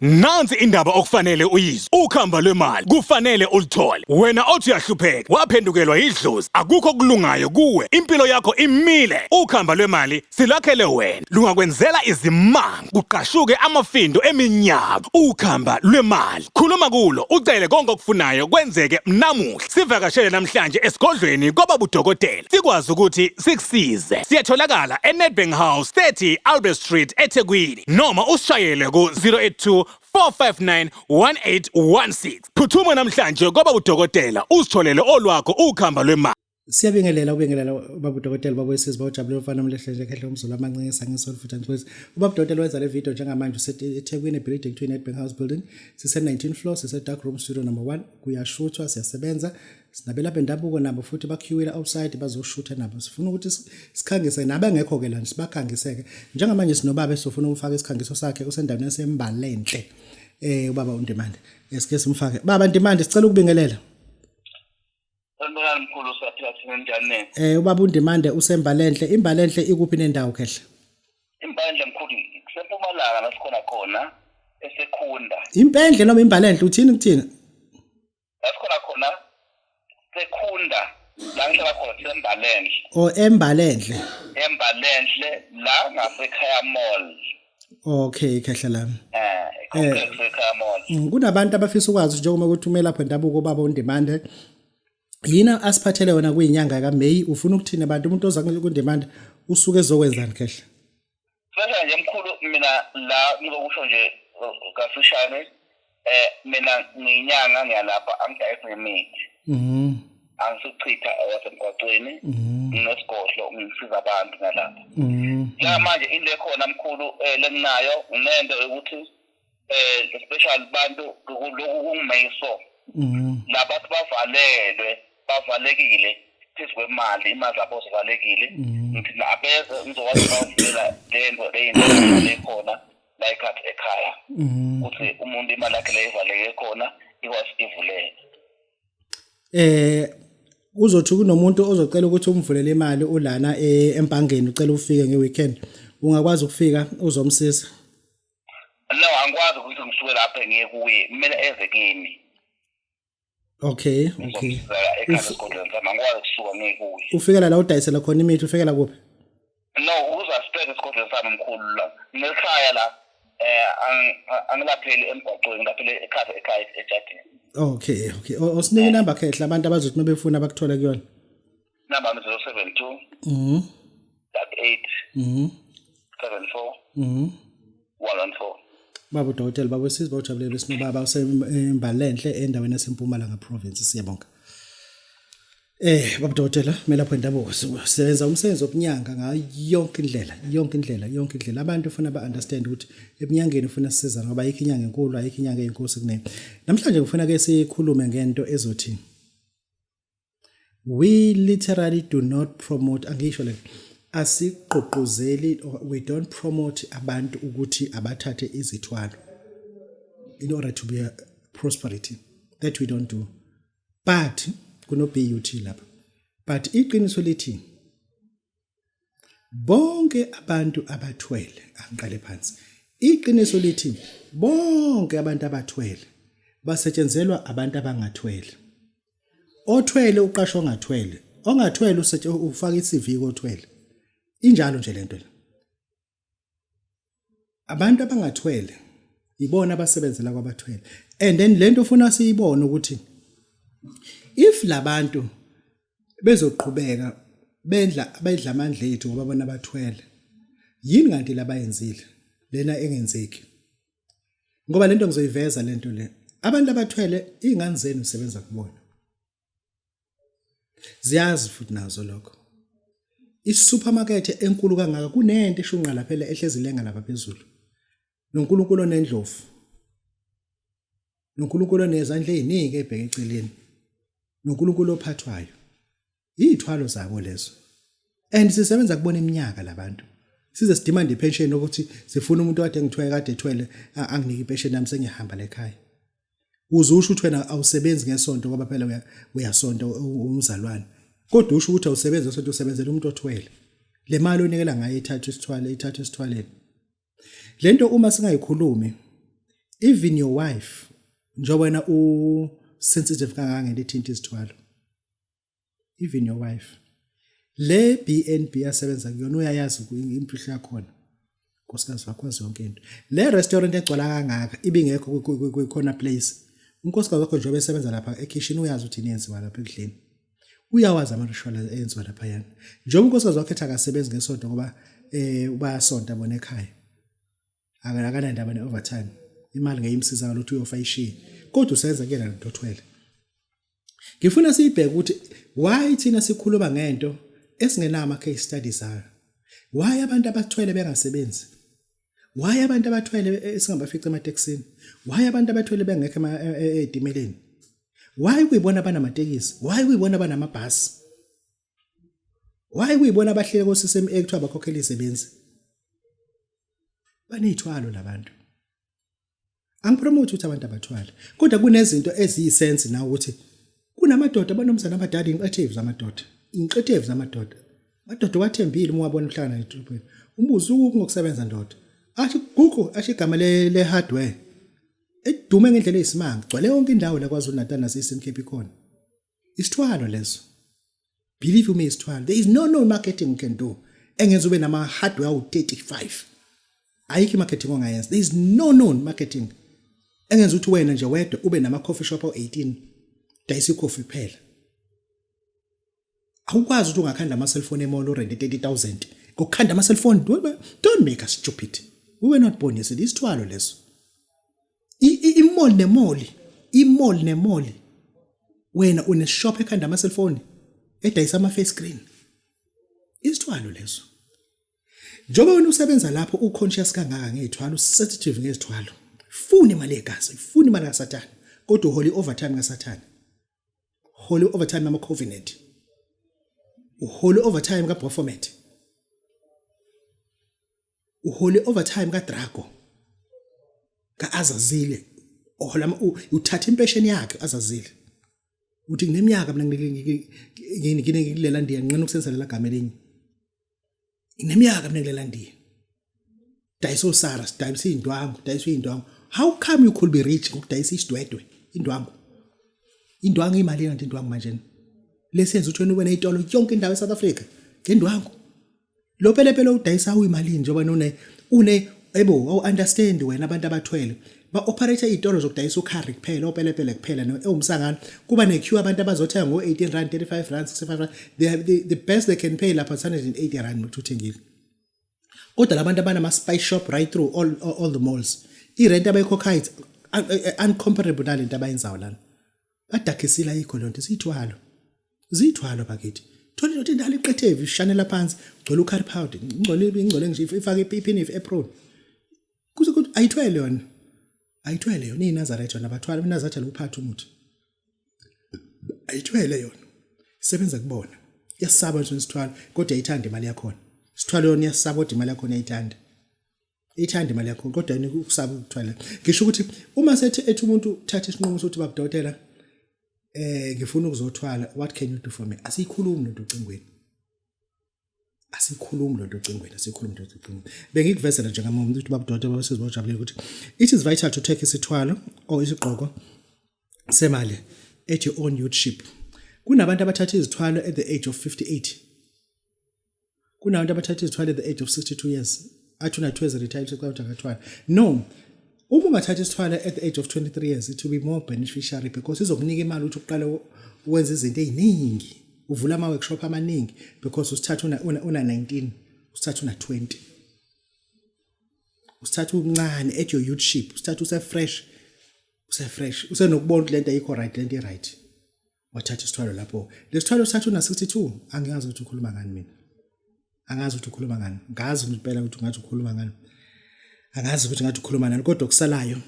Nansi indaba okufanele uyizwe. Ukhamba lwemali kufanele ulithole. Wena othi uyahlupheka, waphendukelwa idlozi, akukho kulungayo kuwe. Impilo yakho imile. Ukhamba lwemali silakhele wena. Lungakwenzela izimanga, kuqashuke amafindo eminyaka. Ukhamba lwemali. Khuluma kulo, ucele konke okufunayo kwenzeke namuhla. Sivakashele namhlanje esigodlweni kwababa udokotela. Sikwazi ukuthi sikusize. Siyatholakala eNedbank House 30 Albert Street eThekwini noma usishayele ku 082 459 1816. Phuthuma namhlanje kwaba udokotela usitholele olwakho ukhamba lwemali. Siyabingelela ubaba udokotela baboyisizwe bawujabule ufana nomlehlele khehle umzulu amancane sangesol futhi angikwezi. Ubaba udokotela wenza le video njengamanje useThekwini building to Nedbank House building. Sise 19th floor sise dark room studio number 1 kuyashuthwa siyasebenza. Sinabela bendabuko nabo futhi bakhiwile outside bazoshutha nabo. Sifuna ukuthi sikhangise nabangekho ke la sibakhangiseke. Njengamanje sinobaba esofuna ukufaka isikhangiso sakhe usendaweni yaseMbalenhle. Ubaba uNdimande. Esike simfake. Baba Ndimande sicela ukubingelela. Sanibonani mkhulu saphila njani? Ubaba uNdimande useMbalenhle. IMbalenhle ikuphi nendawo khehle? Impandle mkhulu kuseMpumalanga lasikhona khona esekhunda. Impendle noma iMbalenhle uthini kuthina? Lasikhona khona sekhunda la ngihlala khona seMbalenhle. Embalenhle. Embalenhle la ngasekhaya mall. Okay khehle lami. Ekhaya mall. Kunabantu abafisa ukwazi njengoba ukuthi umela lapha endabuko baba uNdimande. Yina asiphathele wona kuyinyanga kaMeyi ufuna ukuthina abantu umuntu oza kuNdimande usuke ezokwenzani khehle? Manje nje mkhulu mina la ngizokusho nje kasishane mina ngiyinyanga ngiyalapha angidayise ngemithi. Angisuchitha wasemgwaqweni nginesigodlo ngisiza abantu ngalapha. La manje ile khona mkhulu lenginayo unento ukuthi special bantu lokhu kungimeyiso. Labantu bavalekile phezu kwemali imali zabo zivalekile. Ngithi abeze ngizokwazi ukuvulela lento lekhona la ikhathi ekhaya. Ukuthi umuntu imali yakhe leyivaleke khona ikwazi ivuleke. Uzothi kunomuntu ozocela ukuthi umvulele imali ulana empangeni ucela ufike ngeweekend ungakwazi ukufika uzomsiza? No angikwazi ukuthi ngisuke lapha ngiye kuye kumele eze kimi. Okay. Ekhaya esigodlweni sami angikwazi ukusuka ngiye kuye. Ufikela la udayisela khona imithi ufikela kuphi? No uza straight esigodlweni sami mkhulu la. Ngekhaya la angilapheli emgwaqweni laphele ekhaya ejadini. Okay. Osinike inamba khehle abantu abazothi mebefuna bakuthola kuyona. Number 072 38 74 114. Baba udokotela babosizwe bawujabulele sinobaba useMbalenhle endaweni yaseMpumalanga province siyabonga. Baba udokotela mina lapho endabuko sisebenza umsebenzi obunyanga ngayo yonke indlela abantu ufuna ba-understand ukuthi ebunyangeni ufuna sisiza ngoba ayikho inyanga enkulu ayikho inyanga eyinkosi kunene. Namhlanje ngifuna ke sikhulume ngento ezothi we literally do not promote angisho le asigqugquzeli we don't promote abantu ukuthi abathathe izithwalo in order to be a prosperity that we don't do but kuno BUT lapha but iqiniso lithi bonke abantu abathwele angiqale phansi iqiniso lithi bonke abantu abathwele basetshenzelwa abantu abangathwele othwele uqashwa ongathwele ufaka iCV kothwele injalo nje lento abantu abangathwele ibona abasebenzela kwabathwele and then lento ufuna siyibone ukuthi if labantu bezoqhubeka bedla amandla ethu ngoba bona bathwele yini kanti labayenzile lena engenzeki ngoba lento ngizoyiveza lento le abantu abathwele ingane zenu usebenza kubona ziyazi futhi nazo lokho isupermarket enkulu kangaka kunento eshunqa lapha ehlezi lenga lapha phezulu noNkulunkulu onendlovu noNkulunkulu onezandla eziningi ebheke eceleni noNkulunkulu ophathwayo izithwalo zabo lezo and sisebenza kubona iminyaka labantu size sidemand ipension ukuthi sifuna umuntu kade ngithwaye kade ethwele anginike ipension nami sengihamba lekhaya uzusho ukuthi wena awusebenzi ngesonto ngoba phela uyasonto umzalwane kodwa usho ukuthi awusebenzi ngesonto usebenzela umuntu othwele le mali onikela ngayo ithatha isithwale ithatha isithwaleni lento uma singayikhulumi even your wife njengoba wena u sensitive kangangento ethinta izithwalo, even your wife le BNB yasebenza kuyona uyayazi impilo yakhona nkosikazi wakwazi yonke into. Le restaurant egcwala kangaka ibingekho kwikhona place, unkosikazi wakho njengoba esebenza lapha ekitchen uyazi ukuthi yenziwa lapha ekudleni, uyawazi ama-ritual enziwa lapha yana. Njengoba unkosikazi wakhe ethi akasebenzi ngesonto ngoba bayasonta bona ekhaya, akanandaba ne-overtime, imali ngeyimsiza ukuthi uyofa ishiye, kodwa usenza kuyena lento othwele. Ngifuna siyibheke ukuthi why thina sikhuluma ngento esingenayo ama-case studies ayo. Why abantu abathwele bengasebenzi? Why abantu abathwele esingabafica ematekisini? Why abantu abathwele bengekho etimeleni? Why kuyibona abanamatekisi? Why kuyibona abanamabhasi? Why kuyibona abahlele kosisem ekuthiwa bakhokhela isebenzi? Baneyithwalo labantu. Angipromote ukuthi abantu abathwale, kodwa kunezinto eziyisense nawo ukuthi kunamadoda abanomzana abadala inqethevu zamadoda. Madoda wathembile uma wabona umhlangano netripeni. Umbuzo ngokusebenza ndoda. Athi gugu ashigama le hardware. Edume ngendlela eyisimanga, gcwale yonke indawo la kwaZulu Natal nase-Eastern Cape ikhona. Isithwalo leso. Believe me, isithwalo. There is no marketing you can do. Engenza ube nama hardware u35. Ayikho marketing ongayenza. There is no marketing. Engenza ukuthi wena nje wedwa ube nama coffee shop awu18. Dayisa coffee phela. Awukwazi ukuthi ungakhanda ama-cellphone emall orende 30,000. Ngokukhanda ama-cellphone, don't make us stupid. We were not born yesterday. Isithwalo leso. Imall nemall. Wena uneshop ekhanda ama-cellphone edayisa ama-face screen. Isithwalo leso. Njoba wena usebenza lapho uconscious kangaka ngezithwalo, usensitive ngezithwalo. Funa imali yegazi, ifuna imali kaSathane, kodwa uholi overtime kaSathane. Holy overtime ama-Covenant. Uholi overtime kaBaphomet. Uholi overtime kaDrago. Ka-Azazile. Uthatha impesheni yakhe Azazile. Uthi ngineminyaka mina ngilela ndiya ngqina ukusenzelela igama elinye. Ngineminyaka mina ngilela ndiya. Dayisa uSara, dayisa indwangu. How come you could be rich ngokudayisa isidwedwe indwangu? Indwangu imali kanti indwangu manje. Lesenza ukuthi wena ube nezitolo yonke indawo eSouth Africa ngendwangu. Lo pelepele udayisa uyimalini njengoba ebo understand wena abantu abathwele ba operate izitolo zokudayisa ukhari kuphela opelepele kuphela umsangano kuba nequeue abantu abazothenga ngo18 rand 35 rand 65 rand. They have the best they can pay lapha 180 rand ukuthi uthengile. Kodwa labantu abanama spice shop right through all the malls irent abayikhokha uncomparable nalento abayenzayo lana. Badakhisila ikho lonto zithwalo bakithi. Thola into indala iqethevu ishanela phansi ugcola ukhari powder ingcole nje ifake ipini apron. Kuze ukuthi ayithwele yona iNazaretha yona abathwala iNazaretha lokuphatha umuthi. Ayithwele yona. Isebenza kubona. Yasaba nje isithwalo kodwa ayithanda imali yakhona. Isithwalo yona yasaba kodwa imali yakhona ayithanda. Ithanda imali yakhona kodwa yena ukusaba ukuthwala. Ngisho ukuthi uma ethi umuntu uthatha isinqumo sokuthi babudokotela ngifuna ukuzothwala, what can you do for me? Asikhulumi lento ocingweni. Bengikuvezela njengamuntu ukuthi babudokotela basezibajabulile ukuthi it is vital to take isithwalo or isigqoko semali at your own youthship. Kunabantu abathatha izithwalo at the age of 58. Kunabantu abathatha izithwalo at the age of 62 years. Athi unathweze retired kwawuthi akathwala. No. Uma ungathatha isithwala at the age of 23 years, it will be more beneficiary because izokunika imali ukuthi uqale uwenze izinto eziningi, uvula ama workshop amaningi because usithatha una 19, usithatha una 20. Usithatha uncane at your youthship, usithatha usefresh, usenokubona ukuthi lento ayikho right, lento right. Wathatha isithwalo lapho. Lesithwalo usithatha una 62, angiyazi ukuthi ukhuluma ngani mina. Angazi ukuthi ukhuluma ngani. Ngazi impela ukuthi ungathi ukhuluma ngani. Angazi ukuthi ngathi ukhuluma nani kodwa kusalayo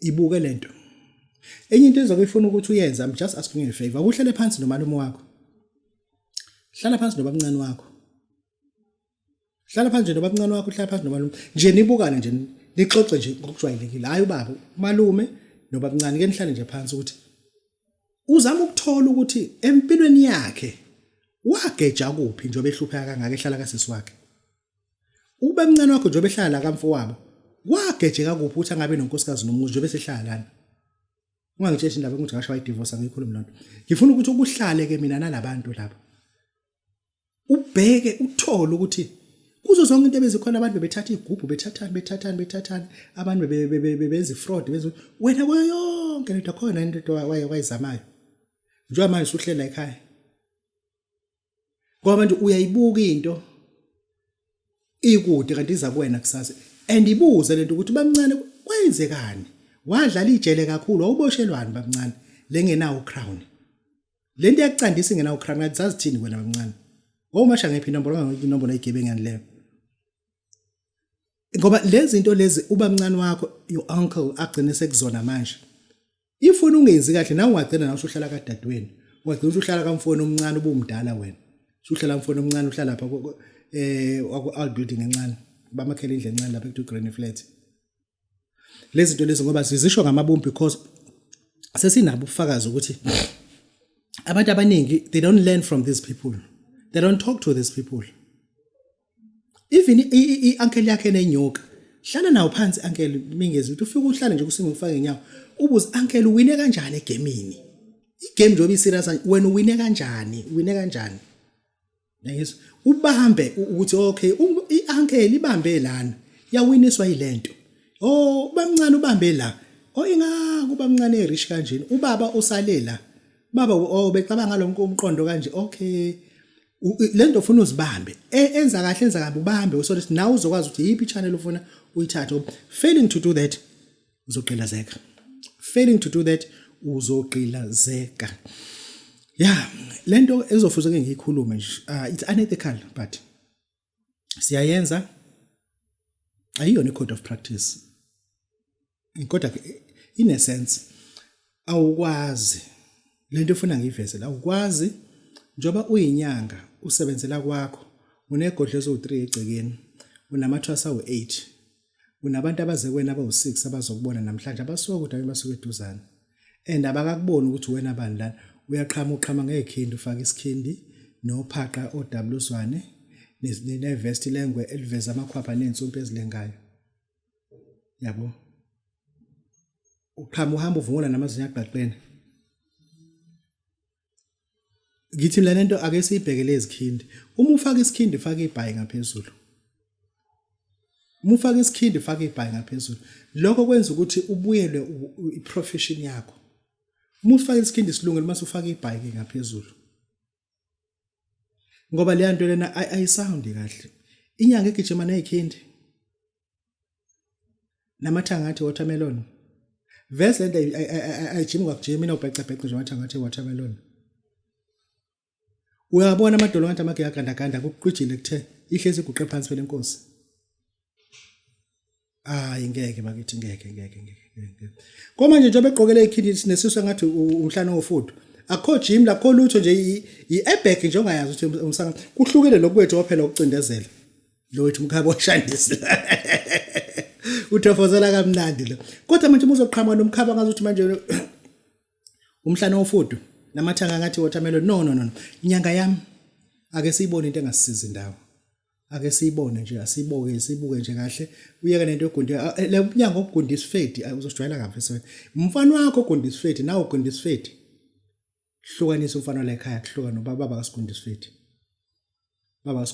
ibuke lento. Enye into ezokufuna ukuthi uyenze, I'm just asking you a favor. Uhlale phansi nomalume wakho. Hlala phansi nobabamncane wakho. Hlala phansi nobabamncane wakho, hlala phansi nomalume. Nje nibukane nje, nixoxe nje ngokujwayelekile. Hayi baba, malume nobabamncane ke nihlale nje phansi ukuthi uzama ukuthola ukuthi empilweni yakhe wageja kuphi njobe ehlupheka kangaka ehlala kasisi wakhe. Ube mncane wakho njobe ehlala kamfo wabo wagejeka kuphi uthi angabe nonkosikazi nomuzi bese ehlala lana ungangitsheshi indaba ukuthi ngasho wayidivorce ngikhuluma lonto ngifuna ukuthi ukuhlale ke mina nalabantu laba ubheke uthole ukuthi kuzo zonke into ebezikhona abantu bebethatha igubhu bethathana abantu benza fraud benza wena kuyo yonke lento khona into wayizamayo njengoba manje usuhlela ekhaya ngoba manje uyayibuka into ikude kanti iza kuwena kusasa and ibuze lento ukuthi bamncane kwenzekani wadlala ijele kakhulu awuboshelwani bamncane lengenawo crown lento yakucandisa ingenawo crown ngazazi thini wena bamncane omasha ngephi inombolo ayigebengu leyo ngoba lezi zinto lezi ubamncane wakho your uncle agcine sekuzona manje ifuna ungenzi kahle nawe ungagcina nawe usuhlala kadadweni ungagcina usuhlala kamfoni omncane ubumdala wena usuhlala kamfoni omncane uhlala lapha old building encane bamakhela indle encane lapha ku Green Flat lezi zinto lezi ngoba sizisho ngamabumbi because sesinabo ubufakazi ukuthi abantu abaningi they don't learn from these people, they don't talk to these people. Even uncle yakhe nenyoka hlala nawo phansi uncle mingezi uthi ufika uhlale nje kusimo ufake inyawo ubuze uncle uwine kanjani egamini igame njoba iserious wena uwine kanjani yes ubambe ukuthi okay uncle ibambe lana yawiniswa yilento oh ubamncane ubambe la inga kubamncane erish kanjeni ubaba usalela baba becabanga lo umqondo kanje okay lento ufuna uzibambe enza kahle enza kabi ubambe usothi nawe uzokwazi ukuthi yipi channel ufuna uyithathe failing to do that uzoqilazeka yeah lento ezofuze ke ngiyikhulume nje it's unethical but siyayenza ayiyona code of practice kodwa in a sense awukwazi lento ufuna ngiveze la ukwazi njoba uyinyanga usebenzela kwakho unegodlo ezo3 egcekeni unamathwasa awu8 unabantu abaze kwena abawu6 abazokubona namhlanje abasuka kodwa basuka eduzana and abakakubona ukuthi wena abani la uqhama ngekhindi ufaka isikhindi nophaqa oWzwane nevest lengwe eliveza amakhwapha nensumpu ezilengayo yabo uqhama uhamba uvungula namazinyo aqaqene ngithi la lento ake siyibhekele izikhindi uma ufaka isikhindi faka ibhayi ngaphezulu lokho kwenza ukuthi ubuyele iprofession yakho uma ufaka isikhindi silungile mase ufaka ibhayi ngaphezulu ngoba le nto lena ayisound kahle inyanga egijima nezikhindi namathanga athi watermelon vese lento ayijimi ngakujima mina ubhecabheca nje amathanga athi watermelon uyabona amadolo ngathi amake yagandaganda kuqhujile kuthe ihlezi iguqe phansi phela inkosi ingeke bakithi ngeke koma nje njobe egqokele ikhindi sinesiswa ngathi umhlana wofudu akho gym la kho lutho nje i-epic nje ongayazi ukuthi umsanga kuhlukile lokwethu ophela ukucindezela lo wethu umkhaba oshandisa uthofozela kamnandi lo kodwa manje uzoqhama nomkhaba ngazi ukuthi manje umhlana wofudu namathanga ngathi watermelon no inyanga yami ake siyibone into engasisiza indawo ake siyibone nje sibuke nje kahle uyeke lento egundi le nyanga okugundisa fate uzojwayela kahle sewena umfana wakho ogundisa fate nawe ugundisa fate hlukanisa umfana la ekhaya kuhluka nobaba kasigundisa fate baba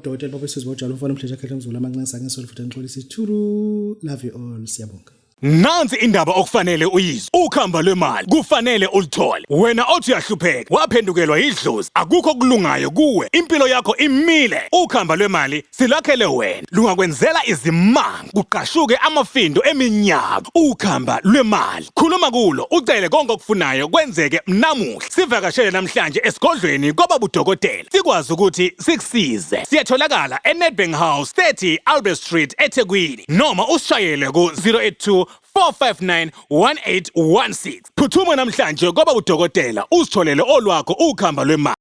dokotela baba sizibojala umfana umhlesha ekhaya emzulu amancinisa ngesolo futhi ngixolisa ithuru love you all siyabonga. Nansi indaba okufanele uyizwe. Ukhamba lwemali kufanele ulithole. Wena othi uyahlupheka, waphendukelwa idlozi, akukho kulungayo kuwe. Impilo yakho imile. Ukhamba lwemali silakhele wena. Lungakwenzela izimanga, kuqashuke amafindo eminyaka. Ukhamba lwemali. Khuluma kulo, ucele konke okufunayo kwenzeke namuhla. Sivakashele namhlanje esigodlweni kwababa udokotela. Sikwazi ukuthi sikusize. Siyatholakala eNedbank House 30 Albert Street eThekwini noma usishayele ku 082 4591816. Phuthuma namhlanje kwaba udokotela usitholele olwakho ukhamba lwemali.